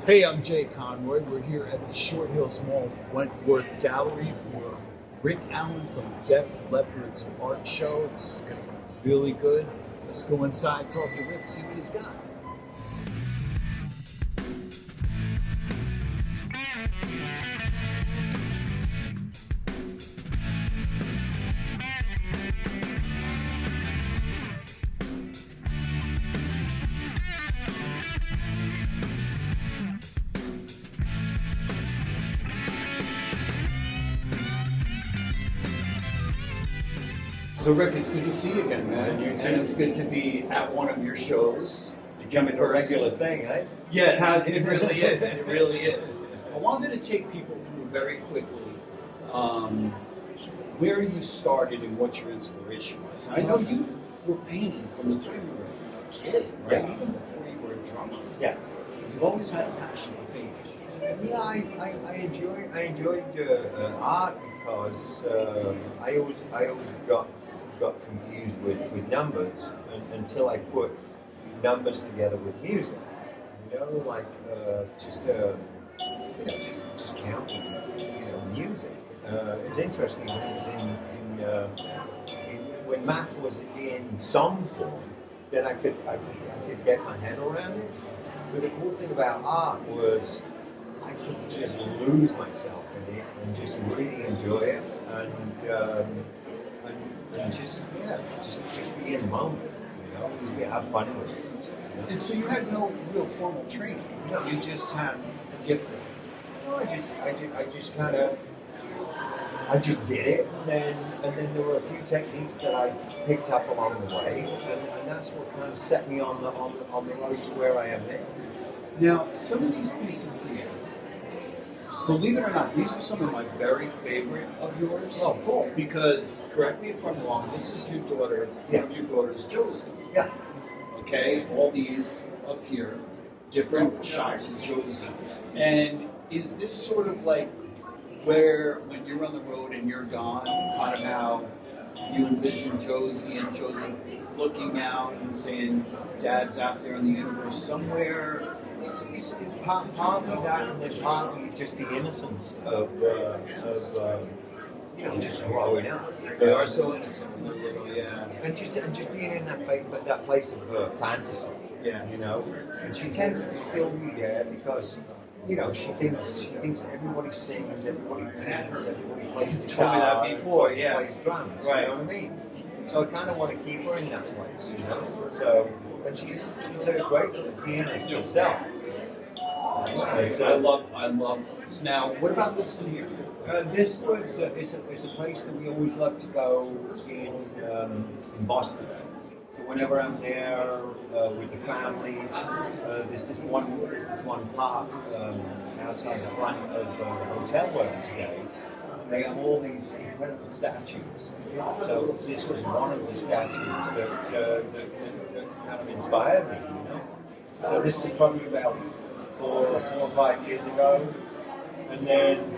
Hey, I'm Jay Conroy. We're here at the Short Hills Mall Wentworth Gallery for Rick Allen from Def Leppard's art show. This is going to be really good. Let's go inside, talk to Rick, see what he's got. So Rick, it's good to see you again, man. You too. And it's good to be at one of your shows. Becoming a regular thing, eh? Yeah, it really is. It really is. I wanted to take people through very quickly where you started and what your inspiration was. I know you were painting from the time you were a kid, right? Yeah. Even before you were a drummer. Yeah. You've always had a passion for painting. Yeah, I enjoyed art because I always got confused with numbers until I put numbers together with music. You know, like just counting. You know, music. It's interesting when it was when math was in song form, then I could get my head around it. But the cool thing about art was I could just lose myself in it and just really enjoy it and just be in the moment, you know, just have fun with it. You know? And so you had no real formal training. No. You just had a gift for it. No, I just did it, and then there were a few techniques that I picked up along the way, and that's what kind of set me on the road to where I am now. Now, some of these pieces here, believe it or not, these are some of my very favorite of yours. Oh, cool. Because, correct me if I'm wrong, this is your daughter, Yeah. one of your daughters, Josie. Yeah. Okay, all these up here, different shots of Josie. And is this sort of like where, when you're on the road and you're gone, kind of how you envision Josie and Josie looking out and saying, Dad's out there in the universe somewhere? It's partly that, and then partly just the innocence of you know, just growing up. They are so innocent when they're little, yeah. And just being in that place of fantasy. Yeah. You know, and she tends to still be there because, you know, she thinks everybody sings, everybody paints, everybody plays You told me that guitar, before, everybody yeah. plays drums. Right. You know what I mean? So I kind of want to keep her in that place, you know. So, and she's a great little pianist herself. I love this. Now, what about this one here? This was it's a place that we always love to go in Boston. So whenever I'm there with the family, there's this one park outside the front of the hotel where we stay. They have all these incredible statues. So this was one of the statues that kind of inspired me. You know? So this is probably about 4 or 5 years ago, and then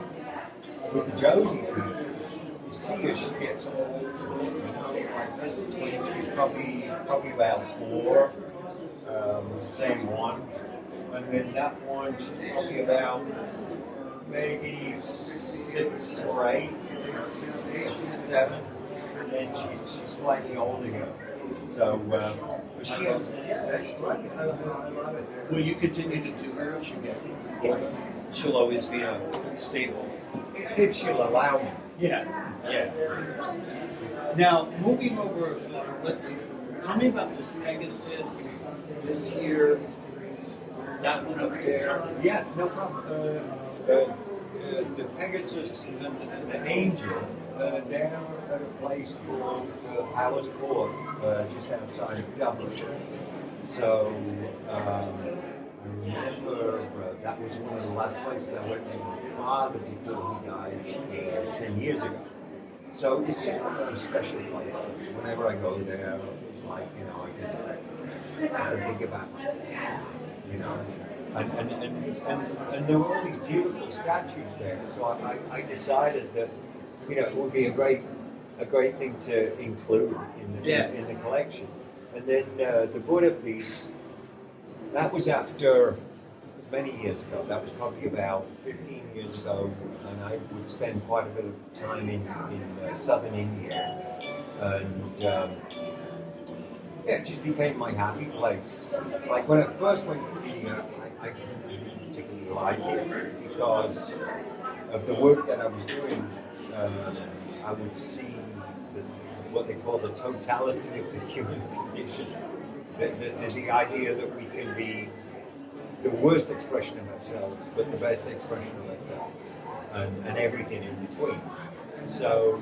with the Josie pieces, you see her, she gets old, you know, like this is when she's probably about 4, same one, and then that one she's probably about maybe 6 or 8, 6, 7, and then she's slightly older again. So, but she has, yeah, that's great. I love it. Will you continue to do her as you get? Yeah. She'll always be a staple. If she'll allow me. Yeah, yeah. Now, moving over, tell me about this Pegasus, this here, that one up there. Yeah, no problem. The Pegasus and the Angel, they're at a place called Howard's Court, just outside of Dublin. So I remember that was one of the last places I went with my father before he died 10 years ago. So it's just one of those special places. Whenever I go there, it's like, you know, I can think about it, you know. And there were all these beautiful statues there. So I decided that, you know, it would be a great thing to include in the collection. And then the Buddha piece, that was after many years ago. That was probably about 15 years ago, and I would spend quite a bit of time in southern India, and it just became my happy place. Like when I first went to India, I didn't particularly like it because of the work that I was doing. I would see what they call the totality of the human condition. The idea that we can be the worst expression of ourselves, but the best expression of ourselves, and everything in between. So,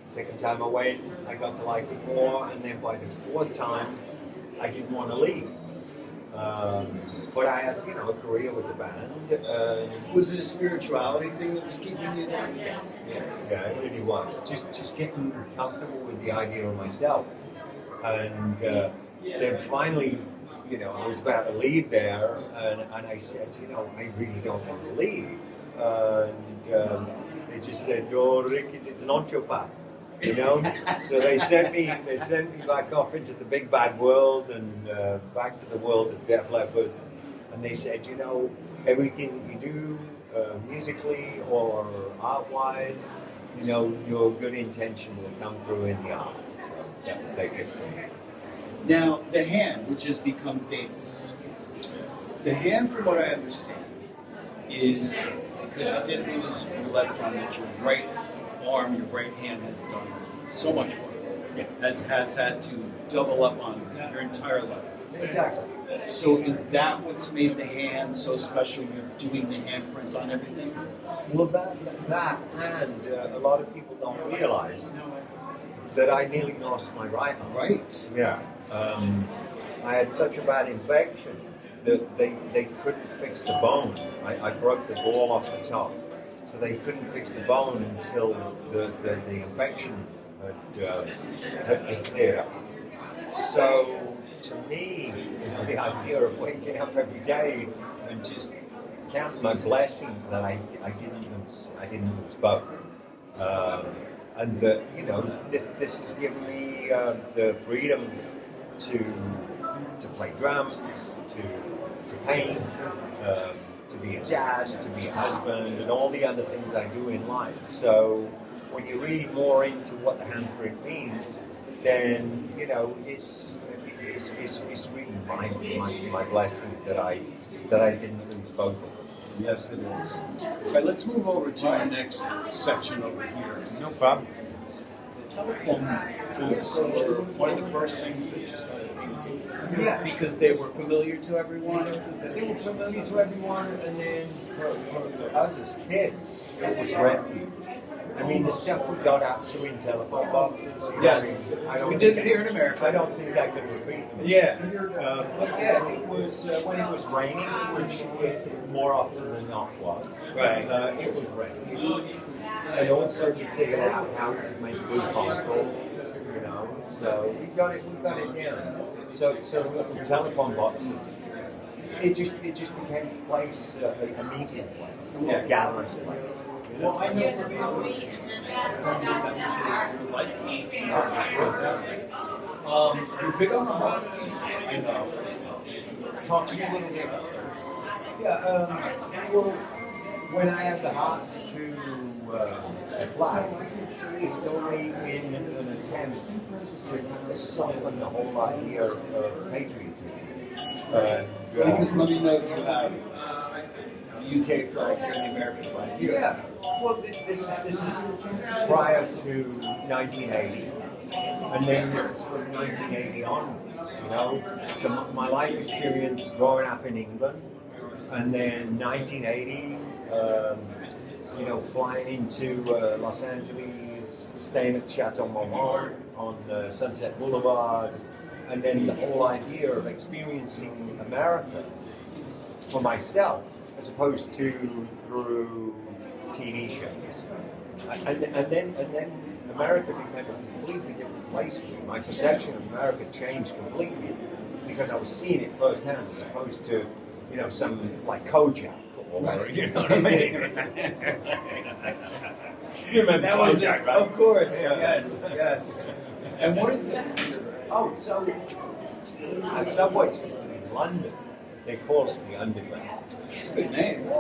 second time I went, I got to like it more, and then by the fourth time, I didn't want to leave. But I had, a career with the band. Was it a spirituality thing that was keeping you there? Yeah, it really was. Just getting comfortable with the idea of myself, and then finally, I was about to leave there, and I said, I really don't want to leave. And they just said, "Oh, Rick, it's not your path," So they sent me back off into the big bad world and back to the world of Def Leppard. And they said, everything that you do, musically or art-wise, your good intention will come through in the art. So that was their gift to me. Now, the hand, which has become famous. The hand, from what I understand, is because you did lose your left arm, that your right arm, your right hand has done so much work. Yeah. Has had to double up on your entire life. Exactly. So is that what's made the hand so special? You're doing the handprint on everything? Well, that and a lot of people don't realize that I nearly lost my right arm. Right. Yeah. I had such a bad infection that they couldn't fix the bone. I broke the ball off the top, so they couldn't fix the bone until the infection had cleared up. So to me, the idea of waking up every day and just counting my blessings that I didn't lose both, and that this has given me the freedom to play drums, to paint, to be a dad, to be a husband, and all the other things I do in life. So when you read more into what the handprint means, then it's really my blessing that I didn't lose both of them. Yes, it is. All right, let's move over to our next section over here. No problem. The telephone booths were one of the first things that you started painting. Yeah. Because they were familiar to everyone. They were familiar to everyone, and then for us as kids, it was refuge. I mean, the stuff we got out to in telephone boxes. Yes, we did it here in America. I don't think I could repeat them. Yeah. But yeah, it was when it was raining, which it more often than not was. Right. It was raining. And also we figured out how we could make good phone calls, So we got it down. So the little telephone boxes, it just became a place, a meeting place, a gathering place. Well, I know for me it was you're big on the hearts, Talk to me a little bit about those. Yeah, well, when I have the hearts to flags, it's only in an attempt to soften the whole idea of patriotism. Because let me know you have the UK flag here and the American flag here. Yeah. Well, this is prior to 1980, and then this is from 1980 onwards. So my life experience growing up in England, and then 1980, flying into Los Angeles, staying at Chateau Marmont on Sunset Boulevard, and then the whole idea of experiencing America for myself, as opposed to through TV shows, and then America became a completely different place for me. My perception of America changed completely because I was seeing it firsthand, as opposed to some like Kojak or you know what I mean. You remember that was Kojak, it, right? Of course, Yeah. yes. And what is this? Oh, so a subway system in London, they call it the Underground. It's a good name.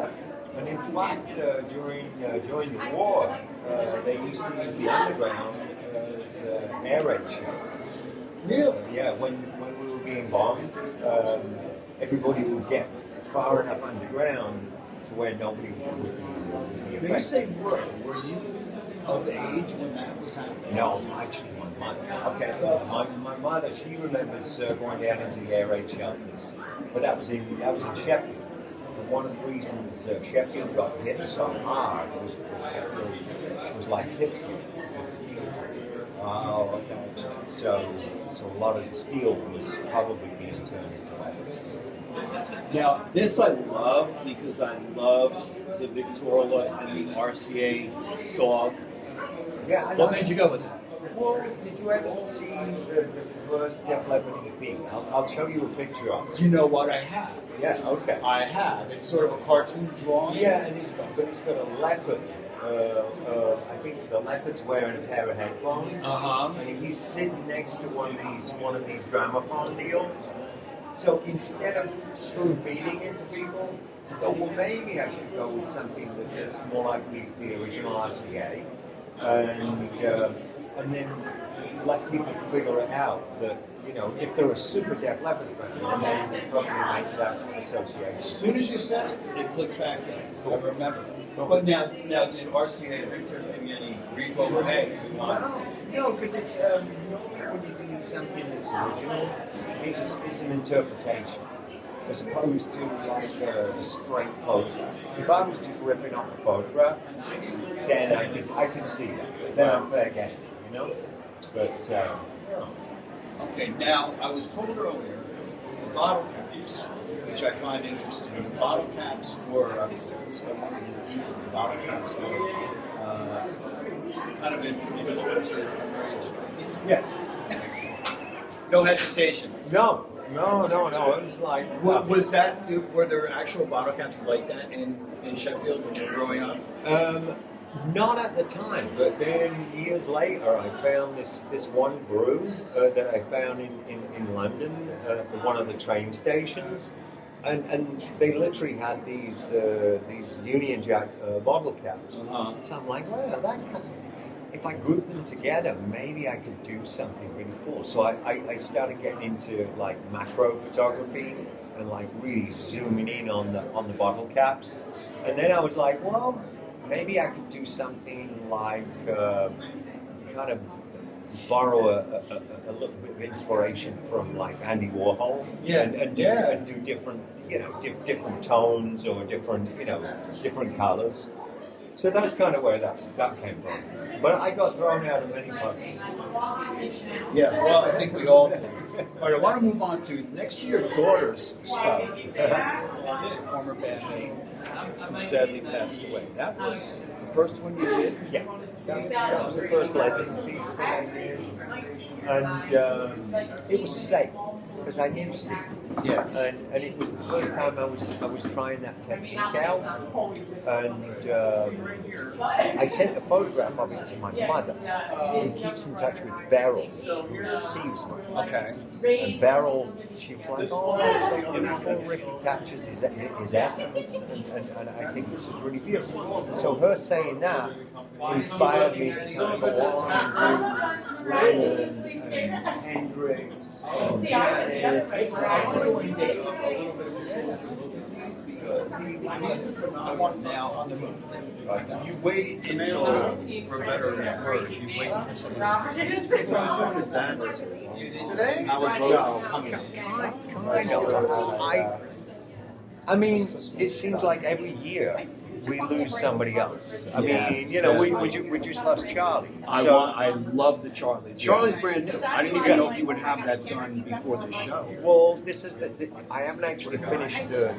And in fact, during the war, they used to use the underground as air raid shelters. Really? Yeah, when we were being bombed, everybody would get far enough underground to where nobody would be affected. When you say were you of age when that was happening? No, actually my mother. Okay. My mother, she remembers going down into the air raid shelters, but that was in Sheffield. And one of the reasons Sheffield got hit so hard was because Sheffield was like Pittsburgh, it's a steel town. Oh, okay. So a lot of the steel was probably being turned into weapons. Now, this I love because I love the Victrola and the RCA dog. Yeah, I What love made it. you go with that? Well, did you ever see the first Def Leppard EP? I'll show you a picture of it. You know what I have? Yeah, okay. I have. It's sort of a cartoon drawing. Yeah, and it's got a leopard. I think the leopard's wearing a pair of headphones. Uh-huh. And he's sitting next to one of these gramophone deals. So instead of spoon feeding it to people, I thought, well, maybe I should go with something that's more like the original RCA, and then let people figure it out that, you know, if they're a super Def Leppard fan, then they probably make that association. As soon as you said it, it clicked back in. I remember. But now did RCA Victor give you any grief over, hey, we want No, because it's normally when you do something that's original, it's an interpretation as opposed to like a straight photograph. If I was just ripping off a photograph, then I can see that. Then I'm fair game, you know. But no. Okay, now I was told earlier, the bottle caps, which I find interesting. The bottle caps were, I was told this by one of the bottle caps were kind of in ode to underage drinking. Yes. No hesitation. No. It was like Was that, were there actual bottle caps like that in Sheffield when you were growing up? Not at the time, but then years later, I found this one brew that I found in London at one of the train stations, and they literally had these Union Jack bottle caps. Uh-huh. So I'm like, well, if I group them together, maybe I could do something really cool. So I started getting into like macro photography and like really zooming in on the bottle caps, and then I was like, well, maybe I could do something like kind of borrow a little bit of inspiration from like Andy Warhol, and do different, different tones or different colors. So that's kind of where that came from. But I got thrown out of many pubs. Yeah, well, I think we all did. All right, I want to move on to next to your daughter's stuff. Former bandmate who sadly passed away. That was the first one you did? Yeah, that was the first Legends piece that I did. And it was safe because I knew Steve. Yeah. And it was the first time I was trying that technique out. And I sent a photograph of it to my mother, who keeps in touch with Beryl, who's Steve's mother. Okay. And Beryl, she was like, oh, so beautiful, Ricky captures his essence, and I think this is really beautiful. So her saying that inspired me to kind of go on and do Lennon and Hendrix and Janis. Because music phenomenon now on the move. You wait until, for better or worse, you wait until someone to see it. What are you doing is that today? How was votes coming up? Kind of. I mean, it seems like every year we lose somebody else. I mean, we just lost Charlie. I love the Charlie. Charlie's brand new. I didn't even know if you would have that done before the show. Well, this is I haven't actually finished the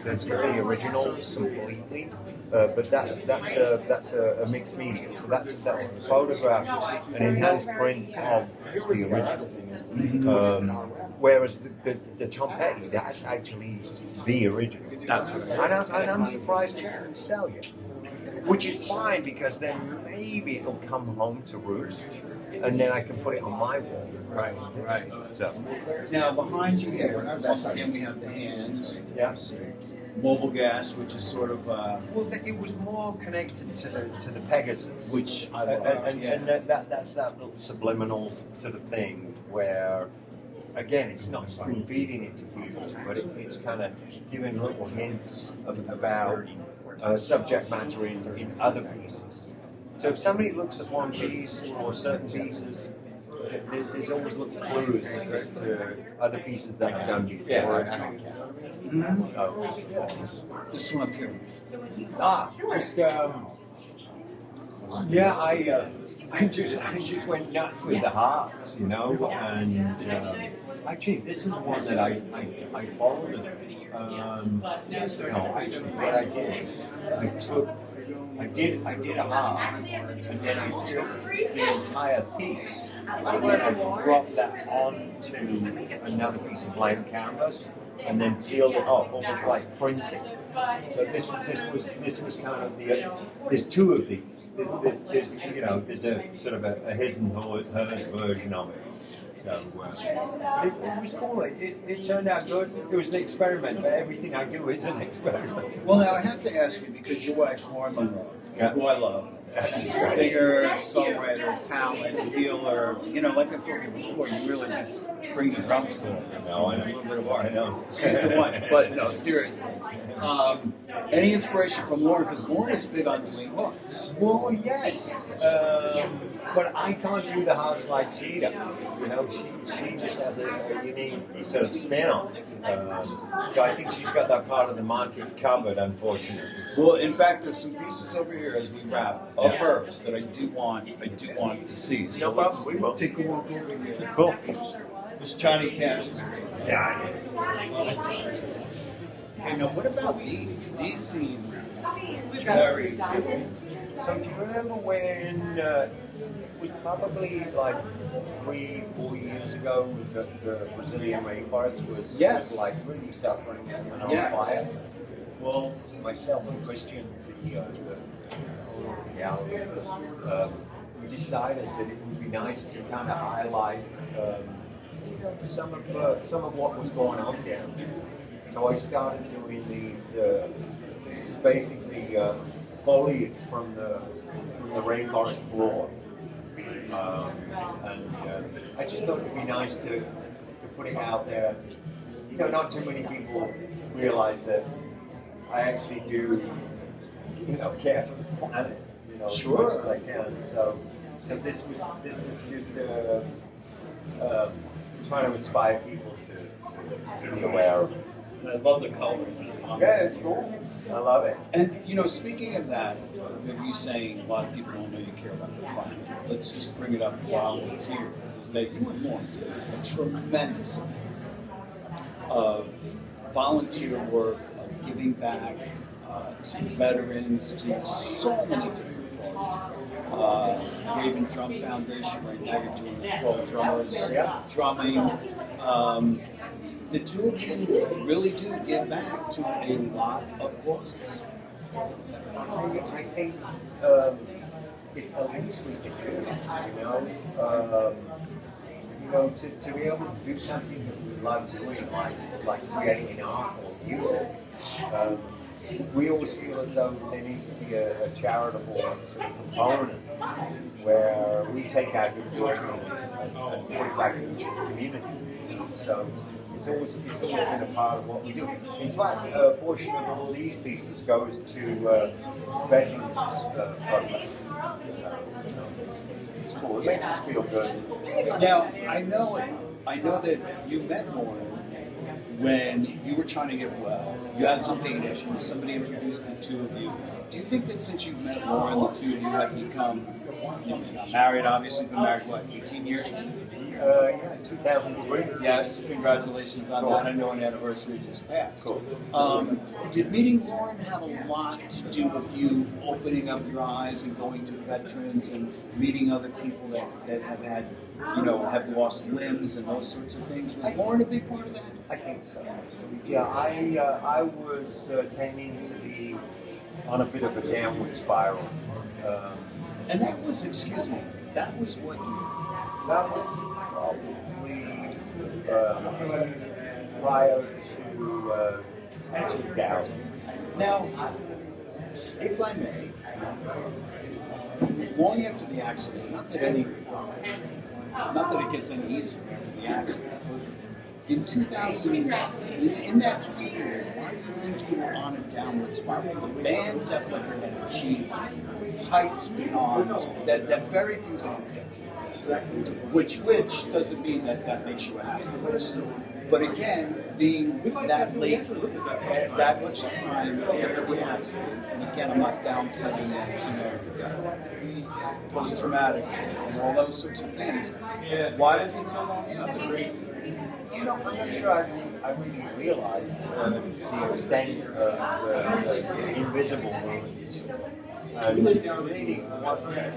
original completely, but that's a mixed media. So that's a photograph, an enhanced print of the original. Whereas the Tom Petty, that's actually the original. That's what and I'm surprised it didn't sell yet. Which is fine, because then maybe it'll come home to roost, and then I can put it on my wall. Right. So Now behind you here, again we have the hands. yeah. Mobile Gas, which is sort of Well, it was more connected to the Pegasus, which I and, love. and that's that little subliminal sort of thing where, again, it's not spoon feeding it to people, but it's kind of giving little hints about subject matter in other pieces. So if somebody looks at one piece or certain pieces, there's always little clues as to other pieces that I've done before. This one up here. I just went nuts with the hearts, you know, and actually this is one that I followed. Actually what I did a heart, and then I took the entire piece, and then I dropped that onto another piece of blank canvas, and then peeled it off, almost like printing. So this was kind of there's two of these. There's a sort of a his and hers version of it. So it was cool. It turned out good. It was an experiment, but everything I do is an experiment. Well, now I have to ask you because your wife, Lauren Monroe, who I love, she's a singer, songwriter, talent, healer. You know, like I told you before, you really just bring the drums to her. No, I know. A little bit of art. I know. She's the one. But no, seriously. Any inspiration from Lauren? Because Lauren is big on doing hearts. Well, yes, but I can't do the house like she does. You know, she just has a unique sort of spin on it. So I think she's got that part of the market covered, unfortunately. Well, in fact, there's some pieces over here as we wrap of hers that I do want to see. So No problem. We will. Take a walk over here. Cool. This Johnny Cash is great. Yeah. Okay, now what about these? These seem very. So do you remember when it was probably like 3-4 years ago the Brazilian rainforest was like really suffering and on fire? Well, myself and Christian, the we decided that it would be nice to kind of highlight some of what was going on down there. So I started doing these. This is basically foliage from the rainforest floor, and I just thought it'd be nice to put it out there. You know, not too many people realize that I actually do, care for the planet, as much as I can. So this was just trying to inspire people to be aware of it. And I love the colors. Yeah, it's cool. I love it. And speaking of that, of you saying a lot of people don't know you care about the planet. Let's just bring it up while we're here. Is that you and Lauren did a tremendous amount of volunteer work, of giving back to veterans, to so many different causes. Raven Drum Foundation, right now you're doing the 12 drummers drumming. The two of you really do give back to a lot of causes. I think it's the least we can do, to be able to do something that we love doing, like creating art or music. We always feel as though there needs to be a charitable sort of component where we take our good fortune and put it back into the community. So it's always been a part of what we do. In fact, a portion of all these pieces goes to veterans programs. It's cool. It makes us feel good. Now, I know that you met Lauren when you were trying to get well. You had some pain issues. Somebody introduced the two of you. Do you think that since you've met Lauren, the two of you have become married? Obviously, been married 18 years now? 2003. Yes, congratulations on that. I know an anniversary just passed. Cool. Did meeting Lauren have a lot to do with you opening up your eyes and going to veterans and meeting other people that have had, have lost limbs and those sorts of things? Was Lauren a big part of that? I think so. Yeah, I was tending to be on a bit of a downward spiral. And that was, that was what you... That was probably prior to and 2000. Now, if I may, long after the accident, not that it gets any easier after the accident. In 2000, in that time period, why do you think you were on a downward spiral? The band Def Leppard had achieved heights beyond that very few bands get to. Which doesn't mean that makes you a happy person. But again, being that late, that much time after the accident, and again, I'm not downplaying that, post-traumatic and all those sorts of things. Why was it so long after? I'm not sure I really realized the extent of the invisible wounds. Really wasn't it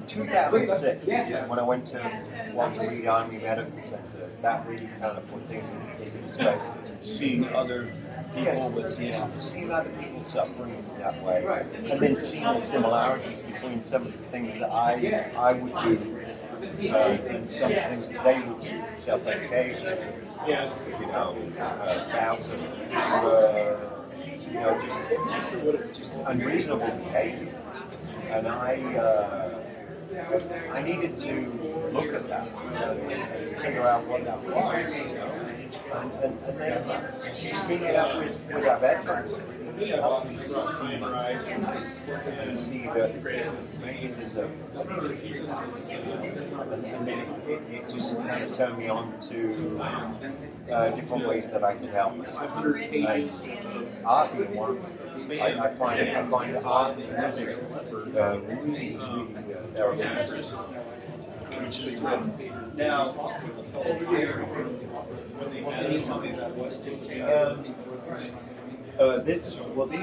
2006 when I went to Walter Reed Army Medical Center, that really kind of put things into perspective. Seeing other people seeing other people suffering that way, and then seeing the similarities between some of the things that I would do and some things that they would do, self-education, bouts of just unreasonable behavior, and I needed to look at that and figure out what that was, and then just meet it up with our veterans. Help me see that maybe there's a and then it just kind of turned me on to different ways that I can help myself. And art being one. I find art and music really which is good. Now, over here, what can you tell me about this? These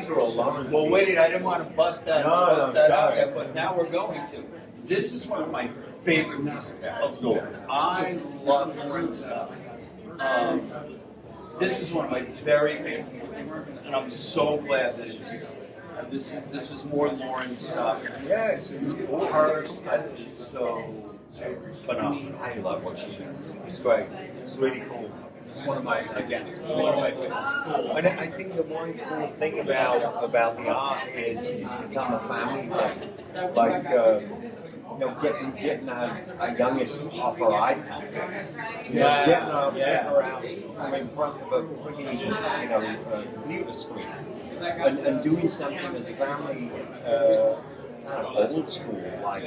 are alarms. Well, wait, I didn't want to bust that out yet, but now we're going to. This is one of my favorite pieces of gold. I love Lauren stuff. This is one of my very favorite works, and I'm so glad that it's here. This is more Lauren stuff. Yes, Her stuff is so phenomenal. I love what she does. It's great. It's really cool. It's one of my favorites. And I think the one cool thing about the art is it's become a family thing. Like getting our youngest off her iPad. Getting her out from in front of a freaking computer screen and doing something as a family kind of old school like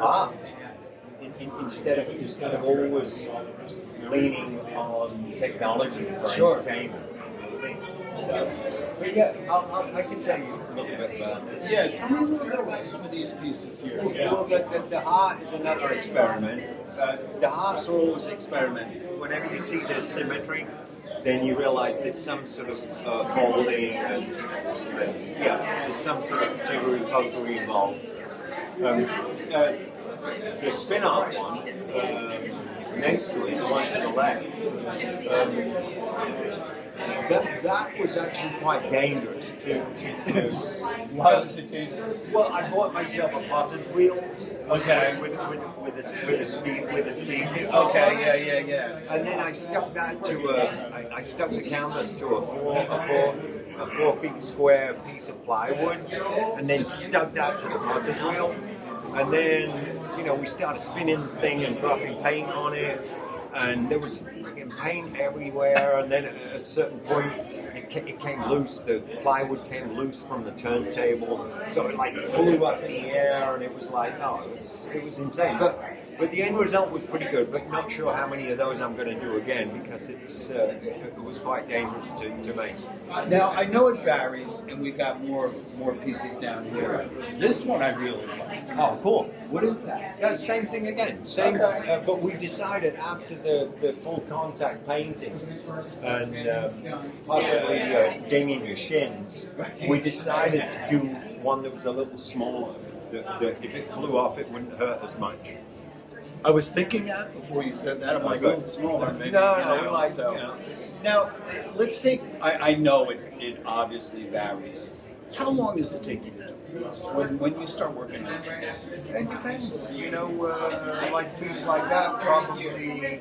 art. Instead of always leaning on technology for entertainment. So, but yeah, I can tell you a little bit about this. Yeah, tell me a little bit about some of these pieces here. Well, the heart is another experiment. The hearts are always experiments. Whenever you see this symmetry, then you realize there's some sort of folding and there's some sort of jiggery pokery involved. The spin art one next to it, the one to the left, that was actually quite dangerous to Why was it dangerous? Well, I bought myself a potter's wheel. Okay. With a speed. Okay. Yeah. And then I stuck that to I stuck the canvas to a 4 feet square piece of plywood, and then stuck that to the potter's wheel. And then, we started spinning the thing and dropping paint on it, and there was freaking paint everywhere. And then at a certain point, it came loose. The plywood came loose from the turntable, so it flew up in the air, and it was it was insane. But the end result was pretty good. But not sure how many of those I'm going to do again because it was quite dangerous to make. Now I know it varies, and we've got more pieces down here. This one I really like. Oh, cool. What is that? Yeah, same thing again. Same, Okay. but we decided after the full contact painting and possibly dinging your shins, we decided to do one that was a little smaller. That if it flew off, it wouldn't hurt as much. I was thinking that before you said that. I'm like, a little smaller, maybe. No, Now, let's take. I know it obviously varies. How long does it take you to do? piece? When you start working on a piece? It depends, you know, like a piece like that, probably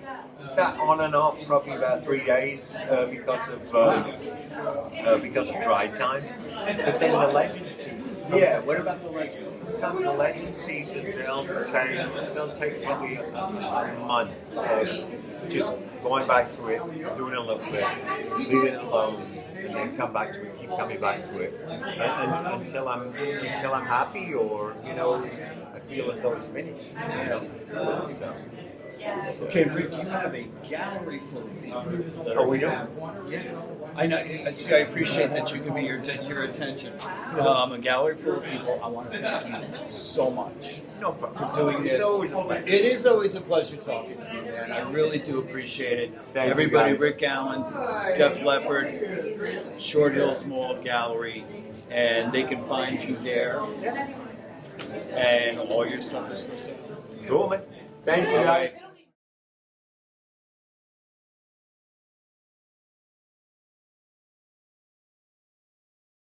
that on and off, probably about 3 days because of dry time. But then the legends pieces. Yeah. What about the legends? Some of the legends pieces, they'll take probably a month of just going back to it, doing a little bit, leaving it alone, and then come back to it, keep coming back to it, until I'm happy, or you know, I feel as though it's finished. You know? So. Okay, Rick, you have a gallery full of people. Oh, we do? Yeah. I know. See, I appreciate that you give me your attention. A gallery full of people. I want to thank you so much No problem. for doing this. It's always a pleasure. It is always a pleasure talking to you, man. I really do appreciate it. Thank you, Everybody, guys. Rick Allen, Def Leppard, Short Hills Mall Gallery, and they can find you there. And all your stuff is for sale. Cool, man. Thank you, guys.